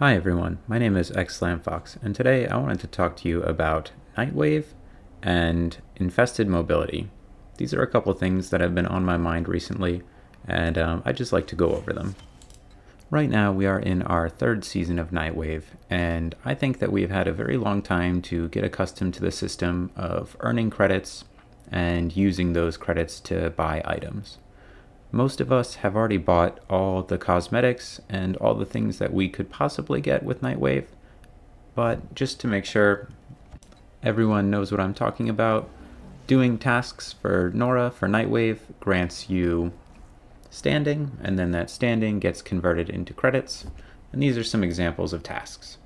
Hi everyone, my name is xSlamFox, and today I wanted to talk to you about Nightwave and Infested Mobility. These are a couple of things that have been on my mind recently, and I'd just like to go over them. Right now we are in our third season of Nightwave, and I think that we've had a very long time to get accustomed to the system of earning credits and using those credits to buy items. Most of us have already bought all the cosmetics and all the things that we could possibly get with Nightwave, but just to make sure everyone knows what I'm talking about, doing tasks for Nora for Nightwave grants you standing, and then that standing gets converted into credits, and these are some examples of tasks.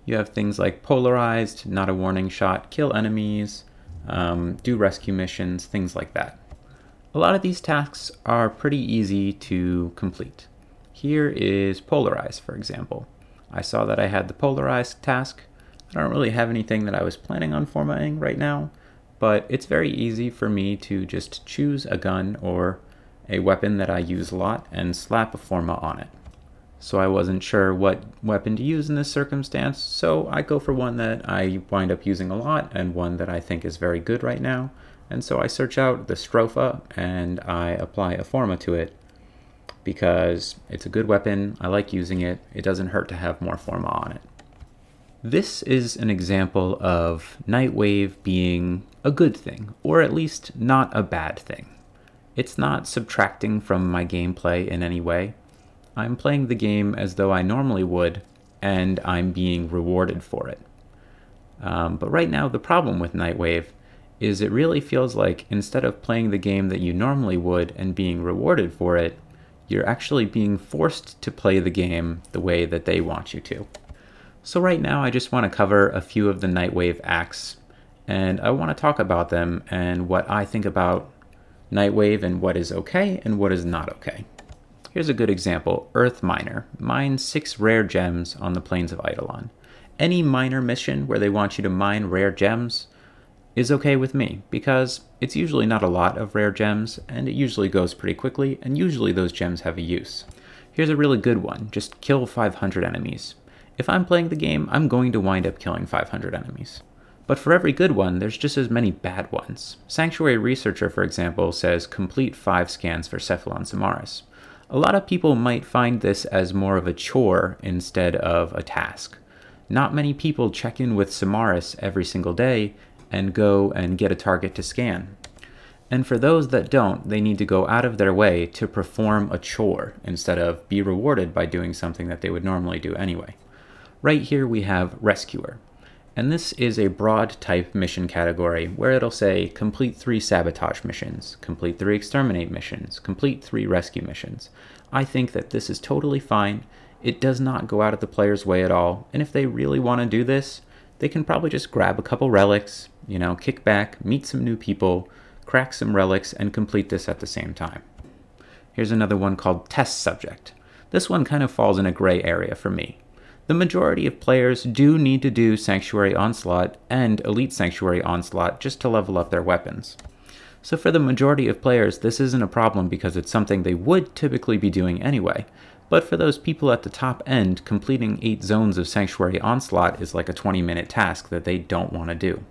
You have things like polarized, not a warning shot, kill enemies, do rescue missions, things like that. A lot of these tasks are pretty easy to complete. Here is Polarize, for example. I saw that I had the Polarized task. I don't really have anything that I was planning on formatting right now, but it's very easy for me to just choose a gun or a weapon that I use a lot and slap a forma on it. So I wasn't sure what weapon to use in this circumstance, so I go for one that I wind up using a lot and one that I think is very good right now. And so I search out the Stropha and I apply a forma to it because it's a good weapon, I like using it, it doesn't hurt to have more forma on it. This is an example of Nightwave being a good thing, or at least not a bad thing. It's not subtracting from my gameplay in any way. I'm playing the game as though I normally would, and I'm being rewarded for it. But right now the problem with Nightwave is it really feels like instead of playing the game that you normally would and being rewarded for it, you're actually being forced to play the game the way that they want you to. So right now I just want to cover a few of the Nightwave acts, and I want to talk about them and what I think about Nightwave and what is okay and what is not okay. Here's a good example, Earth Miner. Mine 6 rare gems on the plains of Eidolon. Any miner mission where they want you to mine rare gems is okay with me, because it's usually not a lot of rare gems, and it usually goes pretty quickly, and usually those gems have a use. Here's a really good one, just kill 500 enemies. If I'm playing the game, I'm going to wind up killing 500 enemies. But for every good one, there's just as many bad ones. Sanctuary Researcher, for example, says complete 5 scans for Cephalon Samaris. A lot of people might find this as more of a chore instead of a task. Not many people check in with Samaris every single day and go and get a target to scan. And for those that don't, they need to go out of their way to perform a chore instead of be rewarded by doing something that they would normally do anyway. Right here we have Rescuer, and this is a broad type mission category where it'll say complete 3 sabotage missions, complete 3 exterminate missions, complete 3 rescue missions. I think that this is totally fine. It does not go out of the player's way at all, and if they really want to do this, they can probably just grab a couple relics, kick back, meet some new people, crack some relics, and complete this at the same time. Here's another one called Test Subject. This one kind of falls in a gray area for me. The majority of players do need to do Sanctuary Onslaught and Elite Sanctuary Onslaught just to level up their weapons. So for the majority of players, this isn't a problem because it's something they would typically be doing anyway. But for those people at the top end, completing 8 zones of Sanctuary Onslaught is like a 20-minute task that they don't want to do.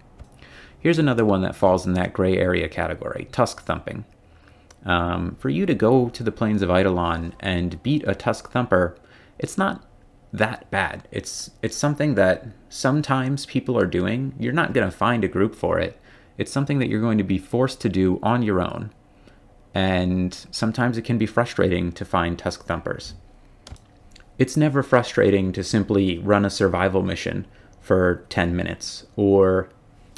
Here's another one that falls in that gray area category, Tusk Thumping. For you to go to the Plains of Eidolon and beat a Tusk Thumper, it's not that bad. It's something that sometimes people are doing. You're not going to find a group for it. It's something that you're going to be forced to do on your own. And sometimes it can be frustrating to find Tusk Thumpers. It's never frustrating to simply run a survival mission for 10 minutes or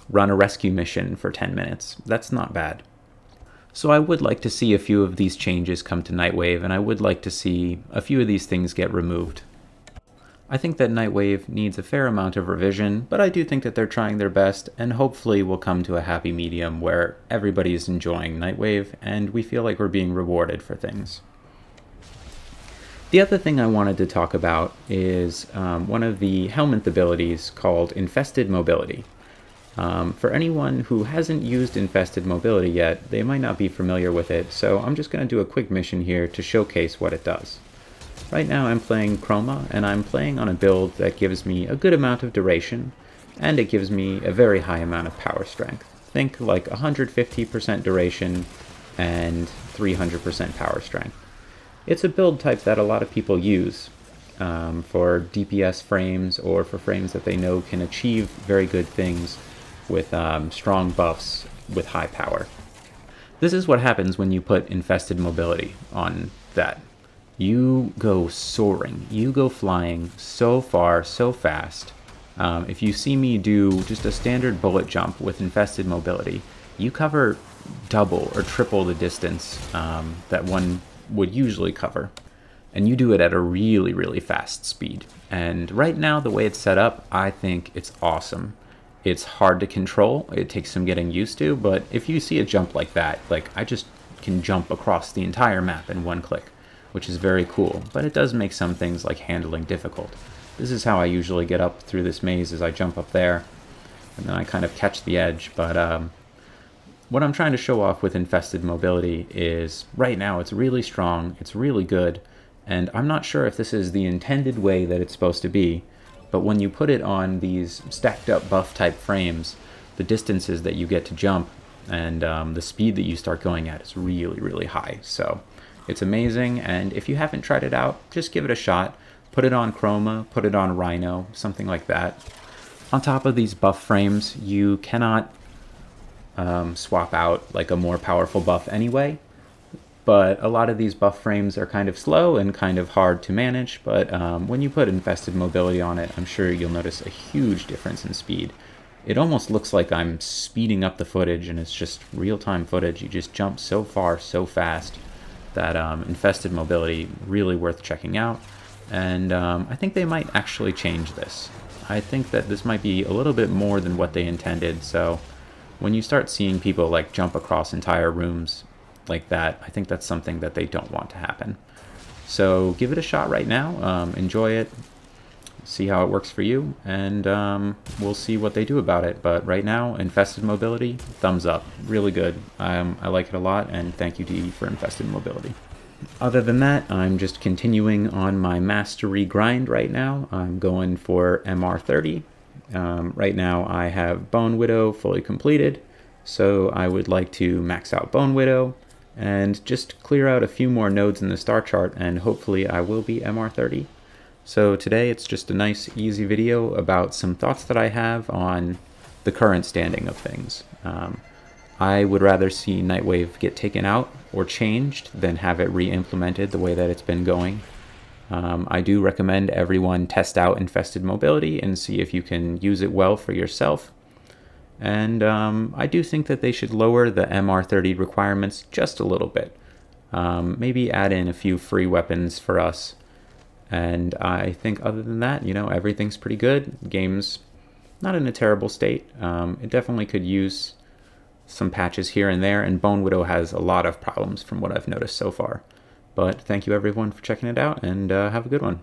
run a rescue mission for 10 minutes. That's not bad. So I would like to see a few of these changes come to Nightwave, and I would like to see a few of these things get removed. I think that Nightwave needs a fair amount of revision, but I do think that they're trying their best, and hopefully we'll come to a happy medium where everybody is enjoying Nightwave and we feel like we're being rewarded for things. The other thing I wanted to talk about is one of the Helminth abilities called Infested Mobility. For anyone who hasn't used Infested Mobility yet, they might not be familiar with it, so I'm just going to do a quick mission here to showcase what it does. Right now I'm playing Chroma, and I'm playing on a build that gives me a good amount of duration, and it gives me a very high amount of power strength. Think like 150% duration and 300% power strength. It's a build type that a lot of people use for DPS frames or for frames that they know can achieve very good things with strong buffs with high power. This is what happens when you put Infested Mobility on that. You go soaring, you go flying so far, so fast. If you see me do just a standard bullet jump with Infested Mobility, you cover double or triple the distance that one would usually cover. And you do it at a really, really fast speed. And right now, the way it's set up, I think it's awesome. It's hard to control, it takes some getting used to, but if you see a jump like that, like I just can jump across the entire map in one click, which is very cool, but it does make some things like handling difficult. This is how I usually get up through this maze, is I jump up there, and then I kind of catch the edge, but what I'm trying to show off with Infested Mobility is, right now it's really strong, it's really good, and I'm not sure if this is the intended way that it's supposed to be, but when you put it on these stacked up buff type frames, the distances that you get to jump and the speed that you start going at is really, really high. So it's amazing, and if you haven't tried it out, just give it a shot. Put it on Chroma, put it on Rhino, something like that. On top of these buff frames, you cannot swap out like a more powerful buff anyway, but a lot of these buff frames are kind of slow and kind of hard to manage, but when you put Infested Mobility on it, I'm sure you'll notice a huge difference in speed. It almost looks like I'm speeding up the footage, and it's just real-time footage. You just jump so far, so fast, that Infested Mobility, really worth checking out. And I think they might actually change this. I think that this might be a little bit more than what they intended, so when you start seeing people like jump across entire rooms like that, I think that's something that they don't want to happen. So give it a shot right now, enjoy it, see how it works for you, and we'll see what they do about it. But right now, Infested Mobility, thumbs up, really good. I like it a lot, and thank you to E for Infested Mobility. Other than that, I'm just continuing on my mastery grind right now. I'm going for MR30. Right now I have Bone Widow fully completed, so I would like to max out Bone Widow and just clear out a few more nodes in the star chart, and hopefully I will be MR30. So today it's just a nice easy video about some thoughts that I have on the current standing of things. I would rather see Nightwave get taken out or changed than have it re-implemented the way that it's been going. I do recommend everyone test out Infested Mobility and see if you can use it well for yourself. And I do think that they should lower the MR30 requirements just a little bit. Maybe add in a few free weapons for us. And I think other than that, you know, everything's pretty good. The game's not in a terrible state. It definitely could use some patches here and there, and Bone Widow has a lot of problems from what I've noticed so far. But thank you everyone for checking it out, and have a good one.